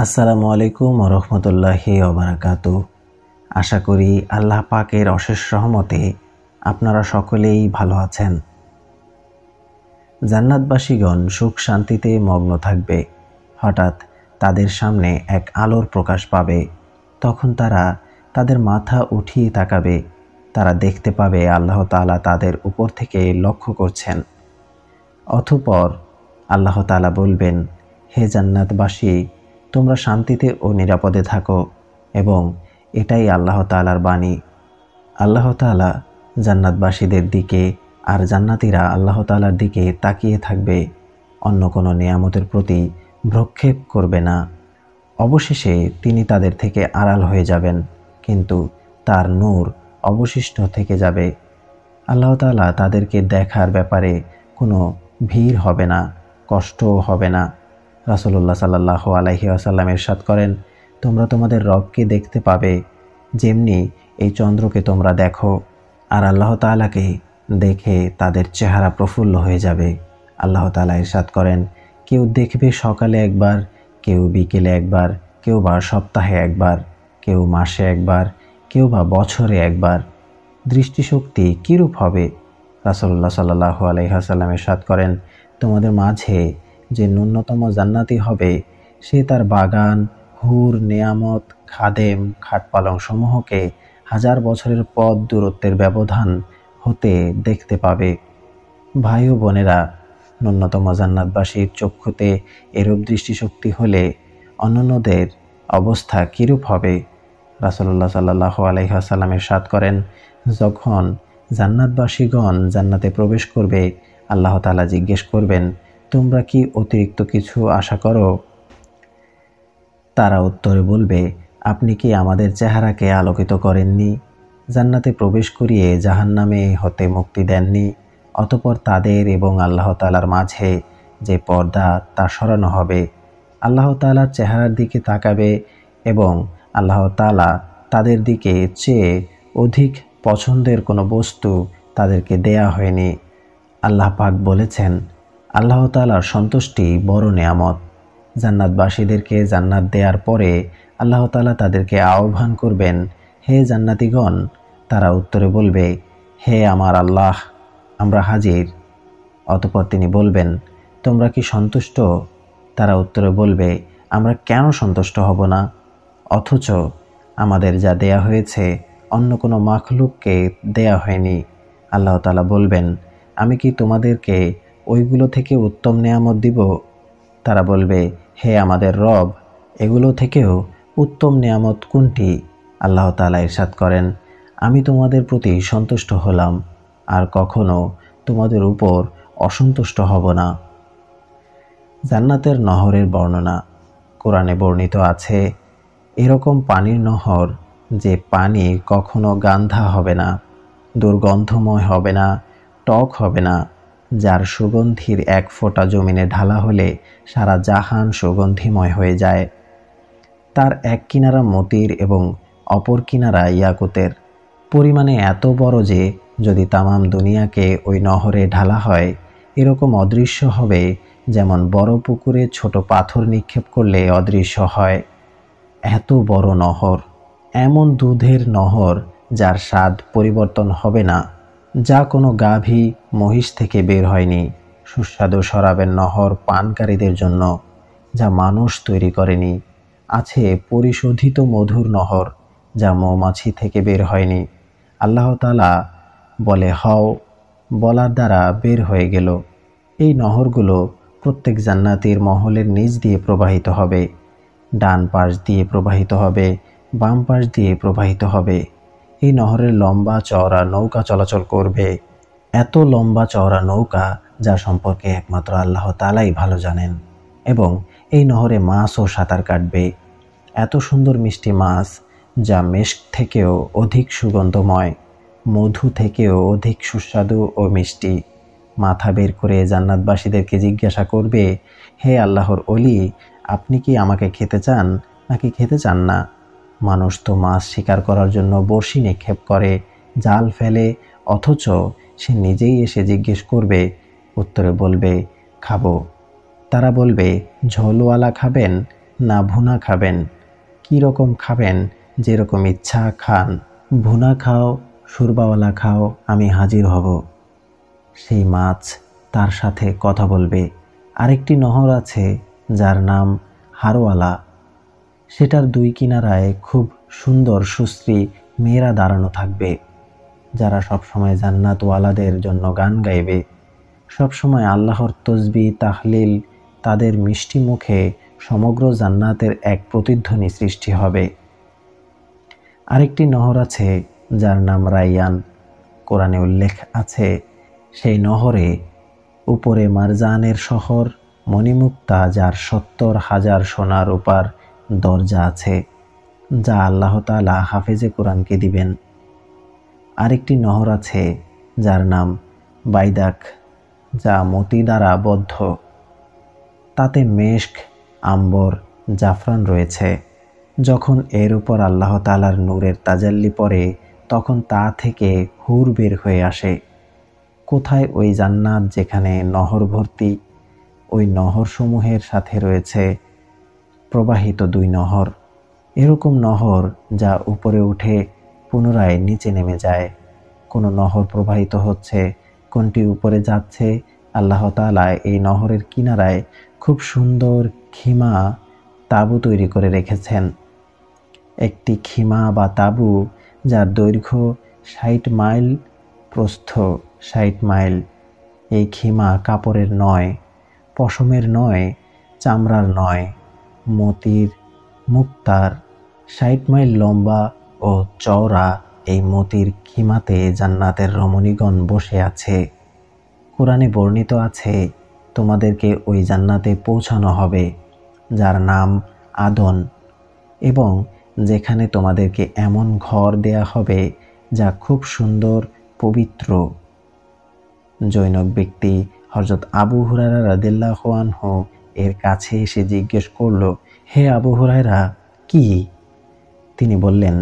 আসসালামু আলাইকুম ওয়া রাহমাতুল্লাহি ওয়া বারাকাতুহু। আশা করি আল্লাহ পাকের অশেষ রহমতে আপনারা সকলেই ভালো আছেন। জান্নাতবাসীগণ সুখ শান্তিতে মগ্ন থাকবে। হঠাৎ তাদের সামনে এক আলোর প্রকাশ পাবে। তখন তারা তাদের মাথা উঠিয়ে তাকাবে। তারা দেখতে পাবে আল্লাহ তাআলা তাদের উপর থেকে লক্ষ্য করছেন। অতঃপর আল্লাহ তাআলা বলবেন, হে জান্নাতবাসী, তোমরা শান্তিতে ও নিরাপদে থাকো। এবং এটাই আল্লাহ তাআলার বাণী। আল্লাহ তাআলা জান্নাতবাসীদের দিকে আর জান্নাতীরা আল্লাহ তাআলার দিকে তাকিয়ে থাকবে। অন্য কোনো নিয়ামতের প্রতি ভ্রুক্ষেপ করবে না। অবশেষে তিনি তাদের থেকে আড়াল হয়ে যাবেন, কিন্তু তার নূর অবশিষ্ট থেকে যাবে। আল্লাহ তাআলা তাদেরকে দেখার ব্যাপারে কোনো ভিড় হবে না, কষ্টও হবে না। রাসূলুল্লাহ সাল্লাল্লাহু আলাইহি ওয়াসাল্লাম ইরশাদ করেন, তোমরা তোমাদের রবকে দেখতে পাবে যেমনি এই চন্দ্রকে তোমরা দেখো। আর আল্লাহ তাআলাকে দেখে তাদের চেহারা প্রফুল্ল হয়ে যাবে। আল্লাহ তাআলা ইরশাদ করেন, কেউ দেখবে সকালে একবার, কেউ বিকেলে একবার, কেউ বা সপ্তাহে একবার, কেউ মাসে একবার, কেউ বা বছরে একবার। দৃষ্টিশক্তি কীরূপ হবে? রাসূলুল্লাহ সাল্লাল্লাহু আলাইহি ওয়াসাল্লাম ইরশাদ করেন, তোমাদের মাঝে যে ন্যূনতম জান্নাতি হবে, সে তার বাগান, হুর, নেয়ামত, খাদেম, খাটপালং সমূহকে 1000 বছরের পথ দূরত্বের ব্যবধান হতে দেখতে পাবে। ভাই ও বোনেরা, ন্যূনতম জান্নাতবাসীর চক্ষুতে এরূপ দৃষ্টিশক্তি হলে অন্যান্যদের অবস্থা কীরূপ হবে? রাসূলুল্লাহ সাল্লাল্লাহু আলাইহি ওয়াসাল্লাম ইরশাদ করেন, যখন জান্নাতবাসীগণ জান্নাতে প্রবেশ করবে, আল্লাহ তাআলা জিজ্ঞেস করবেন, তোমরা কি অতিরিক্ত কিছু আশা করো? তারা উত্তরে বলবে, আপনি কি আমাদের চেহারাকে আলোকিত করেননি? জান্নাতে প্রবেশ করিয়ে জাহান্নামে হতে মুক্তি দেননি? অতঃপর তাদের এবং আল্লাহ তাআলার মাঝে যে পর্দা তা সরানো হবে। আল্লাহ তাআলার চেহারার দিকে তাকাবে এবং আল্লাহ তাআলা তাদের দিকে চেয়ে অধিক পছন্দের কোনো বস্তু তাদেরকে দেয়া হয়নি। আল্লাহ পাক বলেছেন, আল্লাহ তাআলার সন্তুষ্টি বড় নেয়ামত। জান্নাতবাসীদেরকে জান্নাত দেওয়ার পরে আল্লাহ তাআলা তাদেরকে আহ্বান করবেন, হে জান্নাতীগণ। তারা উত্তরে বলবে, হে আমার আল্লাহ, আমরা হাজির। অতঃপর তিনি বলবেন, তোমরা কি সন্তুষ্ট? তারা উত্তরে বলবে, আমরা কেন সন্তুষ্ট হব না? অথচ আমাদের যা দেয়া হয়েছে অন্য কোনো মাখলুককে দেয়া হয়নি। আল্লাহ তাআলা বলবেন, আমি কি তোমাদেরকে ওইগুলো থেকে উত্তম নেয়ামত দিব? তারা বলবে, হে আমাদের রব, এগুলো থেকেও উত্তম নেয়ামত কোনটি? আল্লাহ তাআলা ইরশাদ করেন, আমি তোমাদের প্রতি সন্তুষ্ট হলাম আর কখনো তোমাদের উপর অসন্তুষ্ট হব না। জান্নাতের নহরের বর্ণনা কোরআনে বর্ণিত আছে, এরকম পানির নহর যে পানি কখনো গান্ধা হবে না, দুর্গন্ধময় হবে না, টক হবে না, যার সুগন্ধির এক ফোঁটা জমিনে ঢালা হলে সারা জাহান সুগন্ধিময় হয়ে যায়। তার এক কিনারা মতির এবং অপর কিনারা ইয়াকুতের। পরিমাণে এত বড় যে যদি তামাম দুনিয়াকে ওই নহরে ঢালা হয়, এরকম অদৃশ্য হবে যেমন বড় পুকুরে ছোট পাথর নিক্ষেপ করলে অদৃশ্য হয়। এত বড় নহর, এমন দুধের নহর যার স্বাদ পরিবর্তন হবে না, যা কোনো গাভী মহিষ থেকে বের হয়নি। সুস্বাদু শরাবের নহর পানকারীদের জন্য, যা মানুষ তৈরি করেনি। আছে পরিশোধিত মধুর নহর, যা মৌমাছি থেকে বের হয়নি। আল্লাহ তাআলা বলে হও, বলার দ্বারা বের হয়ে গেল। এই নহরগুলো প্রত্যেক জান্নাতীর মহলের নিচ দিয়ে প্রবাহিত হবে। ডান পাশ দিয়ে প্রবাহিত হবে, বাম পাশ দিয়ে প্রবাহিত হবে। এই নহরের লম্বা চওড়া নৌকা চলাচল করবে। এত লম্বা চওড়া নৌকা যা সম্পর্কে একমাত্র আল্লাহ তাআলাই ভালো জানেন। এবং এই নহরে মাছও সাঁতার কাটবে। এত সুন্দর মিষ্টি মাছ যা মেশক থেকেও অধিক সুগন্ধময়, মধু থেকেও অধিক সুস্বাদু ও মিষ্টি। মাথা বের করে জান্নাতবাসীদেরকে জিজ্ঞাসা করবে, হে আল্লাহর ওলি, আপনি কি আমাকে খেতে চান নাকি খেতে চান না? মানুষ তো মাছ শিকার করার জন্য বড়শি নিক্ষেপ করে, জাল ফেলে, অথচ সে নিজেই এসে জিজ্ঞেস করবে। উত্তরে বলবে, খাবো। তারা বলবে, ঝোলওয়ালা খাবেন না ভুনা খাবেন? কী রকম খাবেন? যেরকম ইচ্ছা খান। ভুনা খাও, সুরবাওয়ালা খাও, আমি হাজির হব। সেই মাছ তার সাথে কথা বলবে। আরেকটি নহর আছে যার নাম হারওয়ালা। সেটার দুই কিনারায় খুব সুন্দর সুশ্রী মেয়েরা দাঁড়ানো থাকবে, যারা সবসময় জান্নাতওয়ালাদের জন্য গান গাইবে। সবসময় আল্লাহর তসবিহ তাহলিল তাদের মিষ্টি মুখে সমগ্র জান্নাতের এক প্রতিধ্বনি সৃষ্টি হবে। আরেকটি নহর আছে যার নাম রাইয়ান। কোরআনে উল্লেখ আছে সেই নহরে উপরে মারজানের শহর মণিমুক্তা, যার ৭০,০০০ সোনার রূপার দরজা আছে, যা আল্লাহ তাআলা হাফেজে কোরআনকে দিবেন। আরেকটি নহর আছে যার নাম বাইদাক, যা মতি দ্বারা বদ্ধ। তাতে মেশক, আম্বর, জাফরান রয়েছে। যখন এর উপর আল্লাহ তাআলার নূরের তাজাল্লি পড়ে, তখন তা থেকে হুর বের হয়ে আসে। কোথায় ওই জান্নাত যেখানে নহর ভর্তি? ওই নহরসমূহের সাথে রয়েছে প্রবাহিত 2 নহর। এরকম নহর যা উপরে উঠে পুনরায় নিচে নেমে যায়। কোনো নহর প্রবাহিত হচ্ছে, কোনটি উপরে যাচ্ছে। আল্লাহ তাআলা এই নহরের কিনারায় খুব সুন্দর খিমা তাঁবু তৈরি করে রেখেছেন। একটি খিমা বা তাঁবু যার দৈর্ঘ্য ৬০ মাইল, প্রস্থ ৬০ মাইল। এই খিমা কাপড়ের নয়, পশমের নয়, চামড়ার নয়, মতির মুক্তার। ৬০ মাইল লম্বা ও চওড়া এই মতির খিমাতে জান্নাতের রমণীগণ বসে আছে। কোরআনে বর্ণিত আছে, তোমাদেরকে ওই জান্নাতে পৌঁছানো হবে যার নাম আদন, এবং যেখানে তোমাদেরকে এমন ঘর দেয়া হবে যা খুব সুন্দর, পবিত্র। জৈনক ব্যক্তি হযরত আবু হুরায়রা রাদিয়াল্লাহু আনহু এর কাছে এসে জিজ্ঞেস করল, হে আবু হুরায়রা, কি? তিনি বললেন,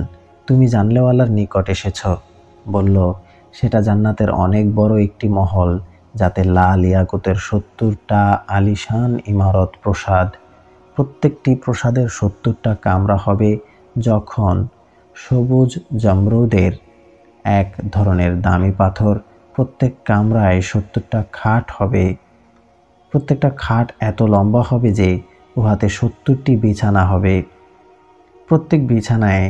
তুমি জানলেওয়ালার নিকট এসেছ। বলল, সেটা জান্নাতের অনেক বড় একটি মহল, যাতে লাল ইয়াকুতের ৭০টা আলিশান ইমারত প্রসাদ। প্রত্যেকটি প্রসাদের ৭০টা কামরা হবে। যখন সবুজ জামরুদের এক ধরনের দামি পাথর। প্রত্যেক কামরায় ৭০টা খাট হবে। প্রত্যেকটা খাট এত লম্বা হবে যে উহাতে ৭০টি বিছানা হবে। প্রত্যেক বিছানায়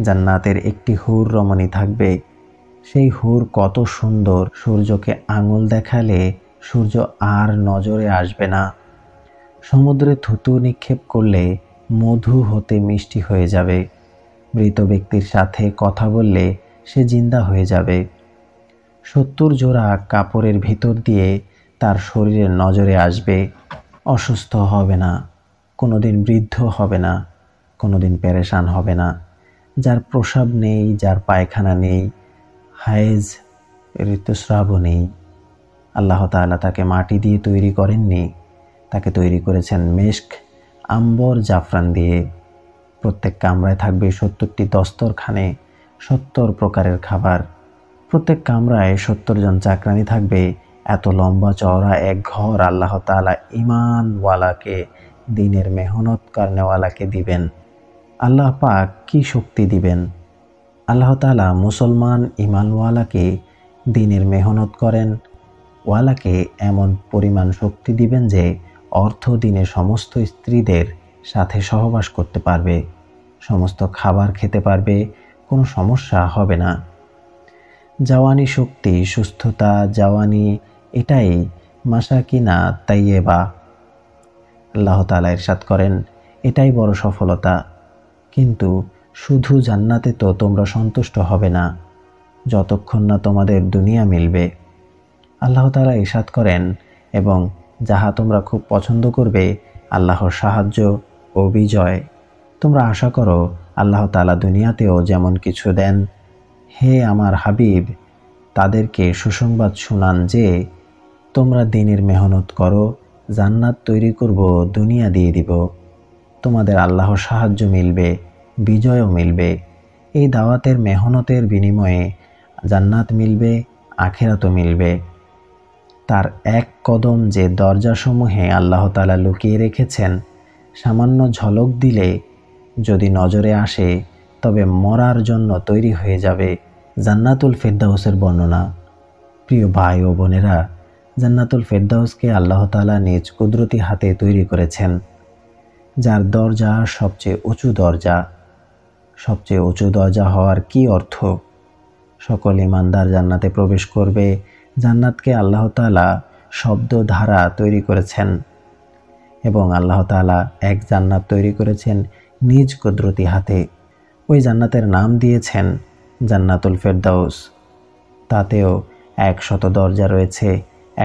জান্নাতের একটি হুর রমণী থাকবে। সেই হুর কত সুন্দর, সূর্যকে আঙুল দেখালে সূর্য আর নজরে আসবে না। সমুদ্রে থুতু নিক্ষেপ করলে মধু হতে মিষ্টি হয়ে যাবে। মৃত ব্যক্তির সাথে কথা বললে সে জিন্দা হয়ে যাবে। ৭০ জোড়া কাপড়ের ভিতর দিয়ে তার শরীরের নজরে আসবে। অসুস্থ হবে না, কোনোদিন বৃদ্ধ হবে না, কোনোদিন পেরেশান হবে না। যার প্রস্রাব নেই, যার পায়খানা নেই, হায়েজ ঋতুস্রাবও নেই। আল্লাহ তাআলা তাকে মাটি দিয়ে তৈরি করেননি, তাকে তৈরি করেছেন মেশক, আম্বর, জাফরান দিয়ে। প্রত্যেক কামরায় থাকবে ৭০টি দস্তরখানে, ৭০ প্রকারের খাবার। প্রত্যেক কামরায় ৭০ জন চাকরানী থাকবে। এত লম্বা চওড়া এক ঘর আল্লাহ তাআলা ঈমানওয়ালাকে, দ্বীনের মেহনত করনেওয়ালাকে দিবেন। আল্লাহ পাক কি শক্তি দিবেন! আল্লাহ তাআলা মুসলমান ঈমানওয়ালাকে, দ্বীনের মেহনত করেন ওয়ালাকে এমন পরিমাণ শক্তি দিবেন যে অর্থ দিনে সমস্ত স্ত্রীদের সাথে সহবাস করতে পারবে, সমস্ত খাবার খেতে পারবে, কোনো সমস্যা হবে না। জাওয়ানি শক্তি, সুস্থতা, জাওয়ানি, এটাই মাসাকিনা তাইয়েবা। আল্লাহ তাআলা ইরশাদ করেন, এটাই বড় সফলতা। কিন্তু শুধু জান্নাতে তো তোমরা সন্তুষ্ট হবে না, যতক্ষণ না তোমাদের দুনিয়া মিলবে। আল্লাহ তাআলা ইরশাদ করেন, এবং যাহা তোমরা খুব পছন্দ করবে, আল্লাহর সাহায্য ও বিজয়। তোমরা আশা করো আল্লাহ তাআলা দুনিয়াতেও যেমন কিছু দেন। হে আমার হাবিব, তাদেরকে সুসংবাদ শুনান যে তোমরা দ্বীনের মেহনত করো, জান্নাত তৈরি করব, দুনিয়া দিয়ে দিব। তোমাদের আল্লাহর সাহায্য মিলবে, বিজয়ও মিলবে। এই দাওয়াতের মেহনতের বিনিময়ে জান্নাত মিলবে, আখিরাতও মিলবে। তার এক কদম যে দরজাসমূহে আল্লাহ তাআলা লুকিয়ে রেখেছেন, সামান্য ঝলক দিলে যদি নজরে আসে তবে মরার জন্য তৈরি হয়ে যাবে। জান্নাতুল ফেরদাউসের বর্ণনা। প্রিয় ভাই ও বোনেরা, জান্নাতুল ফেরদাউসকে আল্লাহ তাআলা নিজ কুদরতি হাতে তৈরি করেছেন, যার দরজা সবচেয়ে উঁচু দরজা। সবচেয়ে উঁচু দরজা হওয়ার কি অর্থ? সকল ঈমানদার জান্নাতে প্রবেশ করবে। জান্নাতকে আল্লাহ তাআলা শব্দ দ্বারা তৈরি করেছেন এবং আল্লাহ তাআলা এক জান্নাত তৈরি করেছেন নিজ কুদরতি হাতে। ওই জান্নাতের নাম দিয়েছেন জান্নাতুল ফেরদাউস। তাতেও 100 দরজা রয়েছে।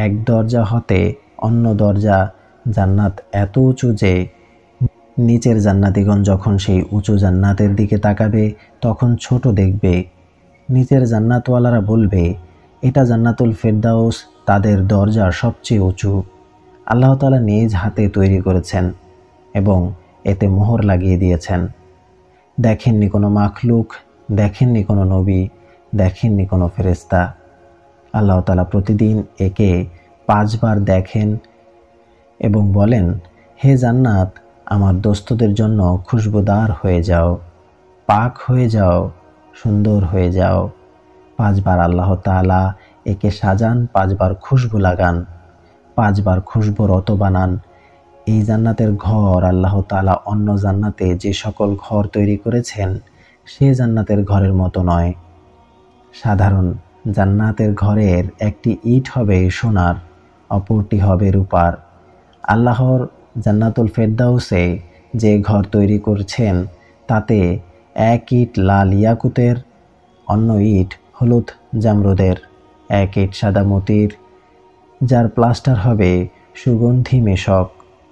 এক দরজা হতে অন্য দরজা। জান্নাত এত উঁচু যে নিচের জান্নাতীগণ যখন সেই উঁচু জান্নাতের দিকে তাকাবে তখন ছোট দেখবে। নিচের জান্নাতওয়ালারা বলবে, এটা জান্নাতুল ফেরদাউস, তাদের দরজা সবচেয়ে উঁচু। আল্লাহ তাআলা নিজ হাতে তৈরি করেছেন এবং এতে মোহর লাগিয়ে দিয়েছেন। দেখেননি কোনো মাখলুক, দেখেননি কোনো নবী, দেখেননি কোনো ফেরেশতা। আল্লাহ তাআলা প্রতিদিন একে 5 বার দেখেন এবং বলেন, হে জান্নাত, আমার দোস্তদের জন্য খুশবুদার হয়ে যাও, পাক হয়ে যাও, সুন্দর হয়ে যাও। 5 বার আল্লাহ তাআলা একে সাজান, 5 বার খুশবু লাগান, 5 বার খুশবুরত বানান। এই জান্নাতের ঘর আল্লাহ তাআলা অন্য জান্নাতে যে সকল ঘর তৈরি করেছেন সে জান্নাতের ঘরের মতো নয়। সাধারণ জান্নাতের ঘরের একটি ইট হবে সোনার, অপরটি হবে রূপার। আল্লাহর জান্নাতুল ফেরদাউসে যে ঘর তৈরি করছেন তাতে এক ইট লাল ইয়াকুতের, অন্য ইট হলুদ জামরুদের, এক ইট সাদা মতির, যার প্লাস্টার হবে সুগন্ধি মেশক,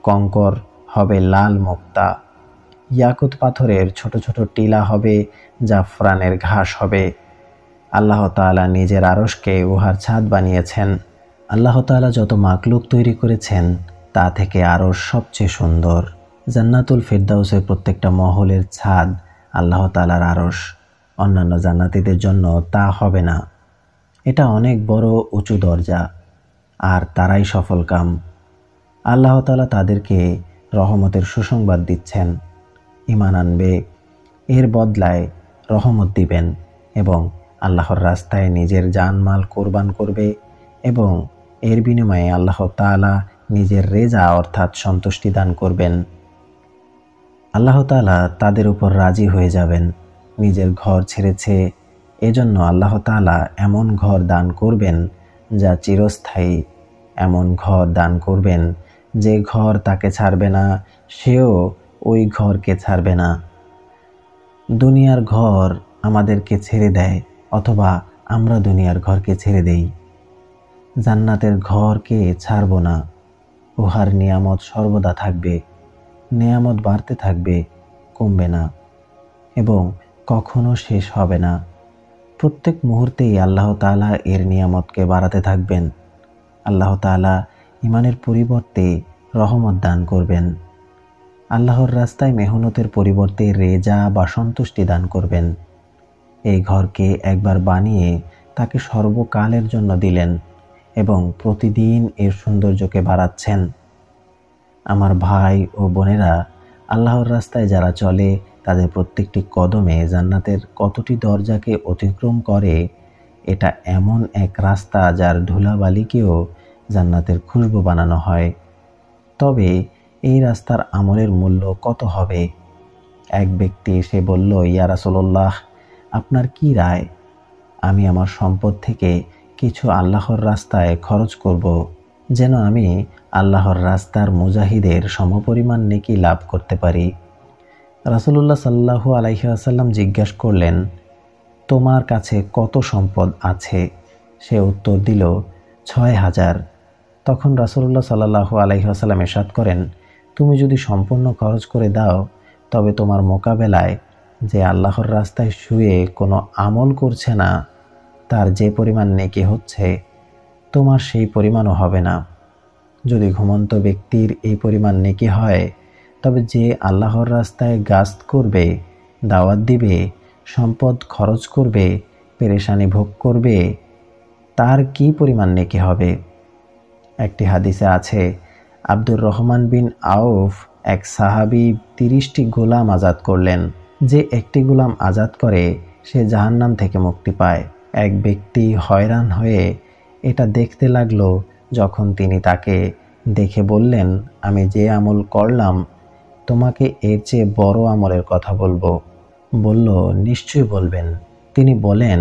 কঙ্কর হবে লাল মুক্তা, ইয়াকুত পাথরের ছোট ছোট টিলা হবে জাফরানের ঘাস হবে। আল্লাহ তাআলা নিজের আরশকে উহার ছাদ বানিয়েছেন। আল্লাহ তাআলা যত মাকলুক তৈরি করেছেন তা থেকে আরশ সবচেয়ে সুন্দর। জান্নাতুল ফেরদাউসের প্রত্যেকটা মহলের ছাদ আল্লাহ তাআলার আরশ। অন্যান্য জান্নাতীদের জন্য তা হবে না। এটা অনেক বড় উঁচু দরজা, আর তারাই সফলকাম। আল্লাহ তাআলা তাদেরকে রহমতের সুসংবাদ দিচ্ছেন। ঈমান আনবে, এর বদলায় রহমত দিবেন এবং আল্লাহর রাস্তায় নিজের জানমাল কোরবান করবে এবং এর বিনিময়ে আল্লাহ তাআলা নিজের রেজা অর্থাৎ সন্তুষ্টি দান করবেন। আল্লাহ তাআলা তাদের উপর রাজি হয়ে যাবেন। নিজের ঘর ছেড়েছে, এজন্য আল্লাহ তাআলা এমন ঘর দান করবেন যা চিরস্থায়ী। এমন ঘর দান করবেন যে ঘর তাকে ছাড়বে না, সেও ওই ঘরকে ছাড়বে না। দুনিয়ার ঘর আমাদেরকে ছেড়ে দেয় অথবা আমরা দুনিয়ার ঘরকে ছেড়ে দেই। জান্নাতের ঘরকে ছাড়ব না। উহার নিয়ামত সর্বদা থাকবে, নিয়ামত বাড়তে থাকবে, কমবে না এবং কখনো শেষ হবে না। প্রত্যেক মুহূর্তেই আল্লাহ তাআলা এর নিয়ামতকে বাড়াতে থাকবেন। আল্লাহ তাআলা ঈমানের পরিবর্তে রহমত দান করবেন। আল্লাহর রাস্তায় মেহনতের পরিবর্তে রেজা বা সন্তুষ্টি দান করবেন। এই ঘরকে একবার বানিয়ে তাকে সর্বকালের জন্য দিলেন এবং প্রতিদিন এর সৌন্দর্যকে বাড়াচ্ছেন। আমার ভাই ও বোনেরা, আল্লাহর রাস্তায় যারা চলে তাদের প্রত্যেকটি কদমে জান্নাতের কতটি দরজাকে অতিক্রম করে। এটা এমন এক রাস্তা যার ধুলাবালিকেও জান্নাতের খুশবু বানানো হয়। তবে এই রাস্তার আমলের মূল্য কত হবে? এক ব্যক্তি এসে বলল, ইয়া রাসূলুল্লাহ, আপনার কি রায়? আমি আমার সম্পদ থেকে কিছু আল্লাহর রাস্তায় খরচ করব, যেন আমি আল্লাহর রাস্তার মুজাহিদের সমপরিমাণ নেকি লাভ করতে পারি। রাসূলুল্লাহ সাল্লাল্লাহু আলাইহি ওয়াসাল্লাম জিজ্ঞাসা করলেন, তোমার কাছে কত সম্পদ আছে? সে উত্তর দিল, ৬,০০০। তখন রাসূলুল্লাহ সাল্লাল্লাহু আলাইহি ওয়াসাল্লাম ইরশাদ করেন, তুমি যদি সম্পূর্ণ খরচ করে দাও তবে তোমার মোকাবেলায় যে আল্লাহর রাস্তায় শুয়ে কোনো আমল করছে না তার যে পরিমাণ নেকি হচ্ছে তোমার সেই পরিমাণও হবে না। যদি ঘুমন্ত ব্যক্তির এই পরিমাণ নেকি হয় তবে যে আল্লাহর রাস্তায় গাস্ত করবে, দাওয়াত দিবে, সম্পদ খরচ করবে, পেরেশানি ভোগ করবে, তার কি পরিমাণ নেকি হবে? একটি হাদিসে আছে, আব্দুর রহমান বিন আউফ এক সাহাবী 30টি গোলাম আজাদ করলেন। যে একটি গোলাম আজাদ করে সে জাহান্নাম থেকে মুক্তি পায়। এক ব্যক্তি হয়রান হয়ে এটা দেখতে লাগলো। যখন তিনি তাকে দেখে বললেন, আমি যে আমল করলাম তোমাকে এর চেয়ে বড় আমলের কথা বলবো। বলল, নিশ্চয়ই বলবেন। তিনি বলেন,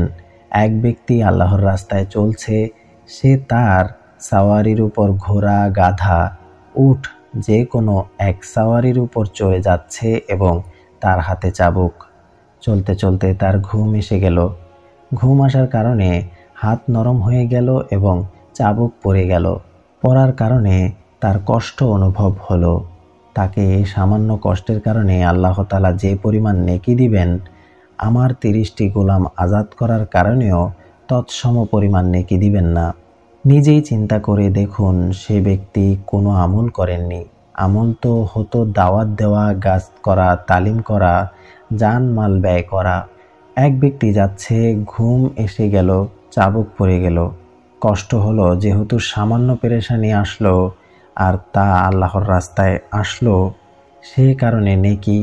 এক ব্যক্তি আল্লাহর রাস্তায় চলছে, সে তার সাওয়ারির উপর ঘোড়া, গাধা, উট যে কোনো এক সাওয়ারির উপর চড়ে যাচ্ছে এবং তার হাতে চাবুক। চলতে চলতে তার ঘুম এসে গেল। ঘুম আসার কারণে হাত নরম হয়ে গেল এবং চাবুক পড়ে গেল। পড়ার কারণে তার কষ্ট অনুভব হলো। তাকে এই সামান্য কষ্টের কারণে আল্লাহ তাআলা যে পরিমাণ নেকি দিবেন, আমার 30টি গোলাম আজাদ করার কারণেও তৎসম পরিমাণ নেকি দিবেন না। নিজেই চিন্তা করে দেখুন, সে ব্যক্তি কোনো আমল করেননি। আমল তো হতো দাওয়াত দেওয়া, গাছ করা, তালিম করা, জান মাল ব্যয় করা। এক ব্যক্তি যাচ্ছে, ঘুম এসে গেল, চাবুক পড়ে গেল। কষ্ট হলো, যেহেতু সামান্য পেরেশানি আসলো আর তা আল্লাহর রাস্তায় আসলো, সে কারণে নেকি।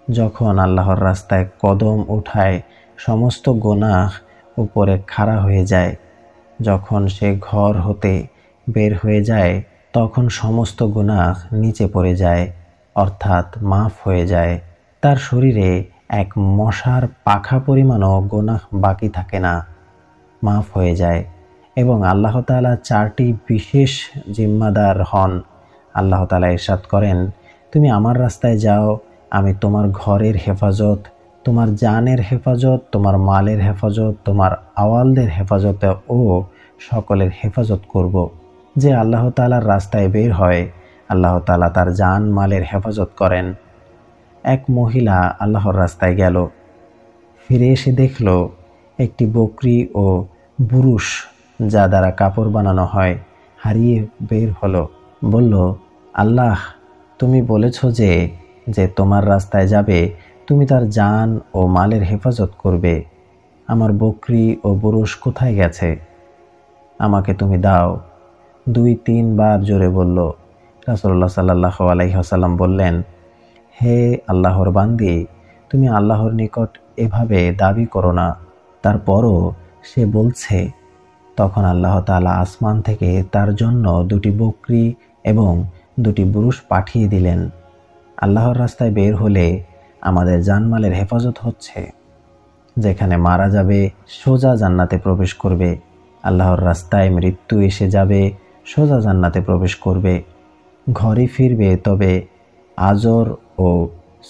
যখন আল্লাহর রাস্তায় কদম উঠায় সমস্ত গুনাহ উপরে খাড়া হয়ে যায়। যখন সে ঘর হতে বের হয়ে যায় তখন সমস্ত গুনাহ নিচে পড়ে যায়, অর্থাৎ মাফ হয়ে যায়। তার শরীরে এক মশার পাখা পরিমাণও গুনাহ বাকি থাকে না, মাফ হয়ে যায়। এবং আল্লাহ তাআলা 4টি বিশেষ জিম্মাদার হন। আল্লাহ তাআলা ইরশাদ করেন, তুমি আমার রাস্তায় যাও, আমি তোমার ঘরের হেফাজত, তোমার জানের হেফাজত, তোমার মালের হেফাজত, তোমার আওয়ালদের হেফাজত ও সকলের হেফাজত করব। যে আল্লাহ তাআলার রাস্তায় বের হয়, আল্লাহ তাআলা তার জান মালের হেফাজত করেন। এক মহিলা আল্লাহর রাস্তায় গেল, ফিরে এসে দেখল একটি বকরি ও বুরুশ যা দ্বারা কাপড় বানানো হয় হারিয়ে বের হলো। বলল, আল্লাহ, তুমি বলেছ যে তোমার রাস্তায় যাবে তুমি তার জান ও মালের হেফাজত করবে। আমার বকরি ও বুরুশ কোথায় গেছে? আমাকে তুমি দাও। 2-3 বার জোরে বলল। রাসূলুল্লাহ সাল্লাল্লাহু আলাইহি ওয়াসাল্লাম বললেন, হে আল্লাহর বান্দি, তুমি আল্লাহর নিকট এভাবে দাবি করো না। তারপরও সে বলছে। তখন আল্লাহ তাআলা আসমান থেকে তার জন্য 2টি বকরি এবং 2টি বুরুশ পাঠিয়ে দিলেন। আল্লাহর রাস্তায় বের হলে আমাদের জানমালের হেফাজত হচ্ছে। যেখানে মারা যাবে সোজা জান্নাতে প্রবেশ করবে। আল্লাহর রাস্তায় মৃত্যু এসে যাবে, সোজা জান্নাতে প্রবেশ করবে। ঘরে ফিরবে, তবে আজর ও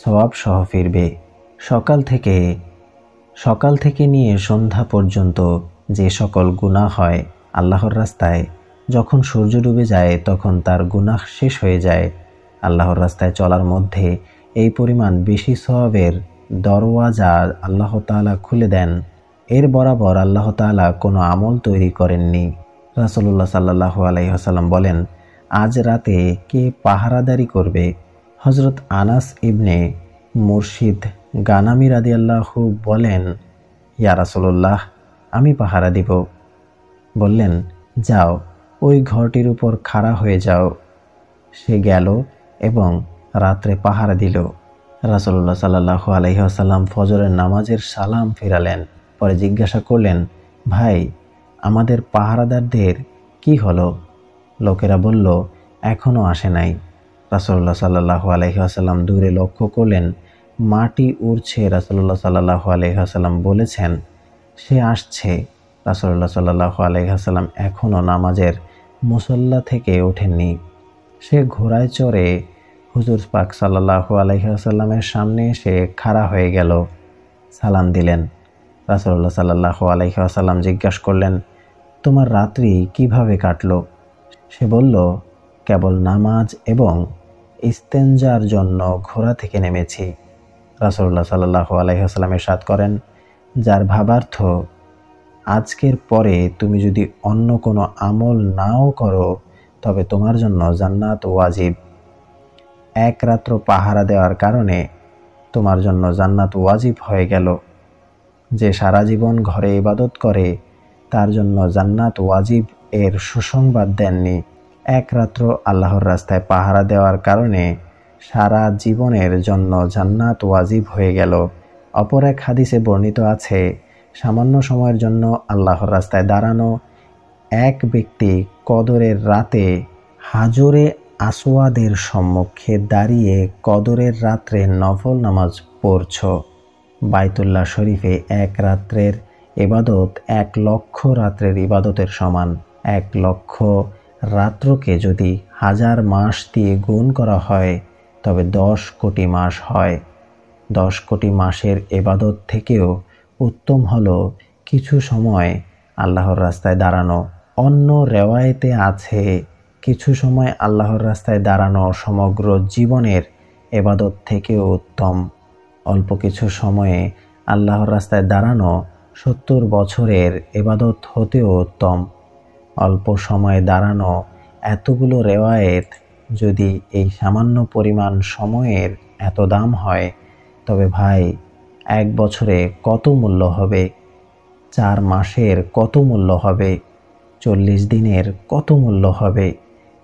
সওয়াব সহ ফিরবে। সকাল থেকে নিয়ে সন্ধ্যা পর্যন্ত যে সকল গুনাহ হয় আল্লাহর রাস্তায়, যখন সূর্য ডুবে যায় তখন তার গুনাহ শেষ হয়ে যায়। আল্লাহর রাস্তায় চলার মধ্যে এই পরিমাণ বেশি সওয়াবের দরওয়াজা আল্লাহ তাআলা খুলে দেন। এর বরাবর আল্লাহ তাআলা কোনো আমল তৈরি করেননি। রাসূলুল্লাহ সাল্লাল্লাহু আলাইহি ওয়াসাল্লাম বলেন, আজ রাতে কে পাহারাদারি করবে? হযরত আনাস ইবনে মুরশিদ গানামী রাদিয়াল্লাহু বলেন, ইয়া রাসূলুল্লাহ, আমি পাহারা দিব। বললেন, যাও, ওই ঘরটির উপর খাড়া হয়ে যাও। সে গেল এবং রাত্রে পাহারা দিল। রাসূলুল্লাহ সাল্লাল্লাহু আলাইহি ওয়াসাল্লাম ফজরের নামাজের সালাম ফিরালেন। পরে জিজ্ঞাসা করলেন, ভাই, আমাদের পাহারাদারদের কি হলো? লোকেরা বলল, এখনও আসে নাই। রাসূলুল্লাহ সাল্লাল্লাহু আলাইহি ওয়াসাল্লাম দূরে লক্ষ্য করলেন, মাটি উড়ছে। রাসূলুল্লাহ সাল্লাল্লাহু আলাইহি ওয়াসাল্লাম বলেছেন, সে আসছে। রাসূলুল্লাহ সাল্লাল্লাহু আলাইহি ওয়াসাল্লাম এখনও নামাজের মুসল্লা থেকে ওঠেননি। সে ঘোড়ায় চড়ে হুজুর পাক সাল্লাল্লাহু আলাইহি ওয়াসাল্লামের সামনে এসে খাড়া হয়ে গেল, সালাম দিলেন। রাসূলুল্লাহ সাল্লাল্লাহু আলাইহি ওয়াসাল্লাম জিজ্ঞাসা করলেন, তোমার রাত্রি কিভাবে কাটলো? সে বলল, কেবল নামাজ এবং ইস্তেনজার জন্য ঘোড়া থেকে নেমেছি। রাসূলুল্লাহ সাল্লাল্লাহু আলাইহি ওয়াসাল্লাম ইরশাদ করেন, যার ভাবার্থ, আজকের পরে তুমি যদি অন্য কোনো আমল নাও করো তবে তোমার জন্য জান্নাত ওয়াজিব। এক রাত্র পাহারা দেওয়ার কারণে তোমার জন্য জান্নাত ওয়াজিব হয়ে গেল। যে সারা জীবন ঘরে ইবাদত করে তার জন্য জান্নাত ওয়াজিব এর সুসংবাদ দেননি। এক রাত্র আল্লাহর রাস্তায় পাহারা দেওয়ার কারণে সারা জীবনের জন্য জান্নাত ওয়াজিব হয়ে গেল। অপর এক হাদিসে বর্ণিত আছে, সামান্য সময়ের জন্য আল্লাহর রাস্তায় দাঁড়ানো এক ব্যক্তি কদরের রাতে হাজরে আসওয়াদের সম্মুখে দাঁড়িয়ে কদরের রাত্রে নফল নামাজ পড়ছ, বাইতুল্লাহ শরীফে এক রাত্রের ইবাদত 1,00,000 রাত্রের ইবাদতের সমান। 1,00,000 রাত্রকে যদি 1000 মাস দিয়ে গুণ করা হয় তবে 10 কোটি মাস হয়। 10 কোটি মাসের ইবাদত থেকেও উত্তম হলো কিছু সময় আল্লাহর রাস্তায় দাঁড়ানো। অন্য রেওয়ায়েতে আছে, কিছু সময় আল্লাহর রাস্তায় দাঁড়ানো সমগ্র জীবনের ইবাদত থেকেও উত্তম। অল্প কিছু সময়ে আল্লাহর রাস্তায় দাঁড়ানো 70 বছরের ইবাদত হতেও উত্তম। অল্প সময়ে দাঁড়ানো এতগুলো রেওয়ায়েত যদি এই সামান্য পরিমাণ সময়ের এত দাম হয়, তবে ভাই 1 বছরে কত মূল্য হবে, 4 মাসের কত মূল্য হবে, 40 দিনের কত মূল্য হবে।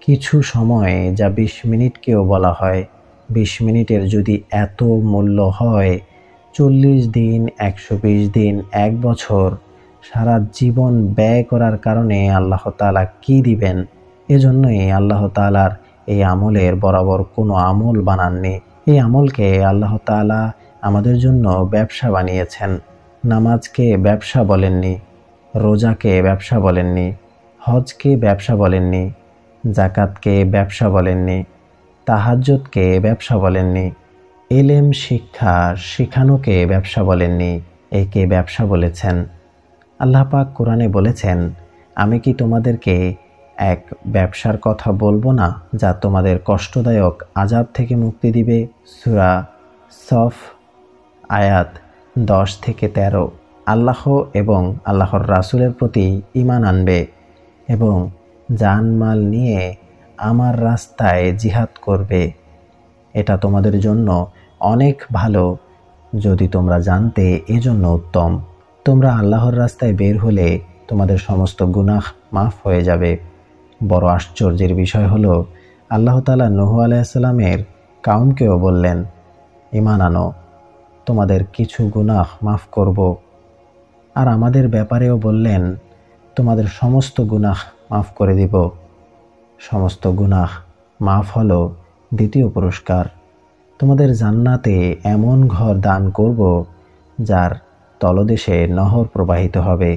কিছু সময়ে যা 20 মিনিটকেও বলা হয়, 20 মিনিটের যদি এত মূল্য হয়, 40 দিন, 120 দিন, 1 বছর সারা জীবন ব্যয় করার কারণে আল্লাহ তাআলা কি দিবেন? এজন্যই আল্লাহ তাআলার এই আমলের বরাবর কোনো আমল বানাননি। এই আমলকে আল্লাহ তাআলা আমাদের জন্য ব্যবসা বানিয়েছেন। নামাজকে ব্যবসা বলেননি, রোজাকে ব্যবসা বলেননি, হজকে ব্যবসা বলেননি, যাকাতকে ব্যবসা বলেননি, তাহাজ্জুদকে ব্যবসা বলেননি, ইলম শিক্ষা শেখানোকে ব্যবসা বলেননি। একে ব্যবসা বলেছেন। আল্লাহ পাক কোরআনে বলেছেন, আমি কি তোমাদেরকে এক ব্যবসার কথা বলবো না যা তোমাদের কষ্টদায়ক আযাব থেকে মুক্তি দিবে? সূরা সফ আয়াত 10 থেকে 13। আল্লাহ এবং আল্লাহর রাসূলের প্রতি ঈমান আনবে এবং জানমাল নিয়ে আমার রাস্তায় জিহাদ করবে, এটা তোমাদের জন্য অনেক ভালো যদি তোমরা জানতে, এজন্য উত্তম। তোমরা আল্লাহর রাস্তায় বের হলে তোমাদের সমস্ত গুনাহ মাফ হয়ে যাবে। বড় আশ্চর্যের বিষয় হলো, আল্লাহ তাআলা নূহ আলাইহিস সালামের কাউমকেও বললেন, ঈমান আনো, তোমাদের কিছু গুনাহ মাফ করব। আর আমাদের ব্যাপারেও বললেন, তোমাদের সমস্ত গুনাহ মাফ করে দিব। সমস্ত গুনাহ মাফ হলো দ্বিতীয় পুরস্কার। তোমাদের জান্নাতে এমন ঘর দান করব যার তলদেশে নহর প্রবাহিত হবে।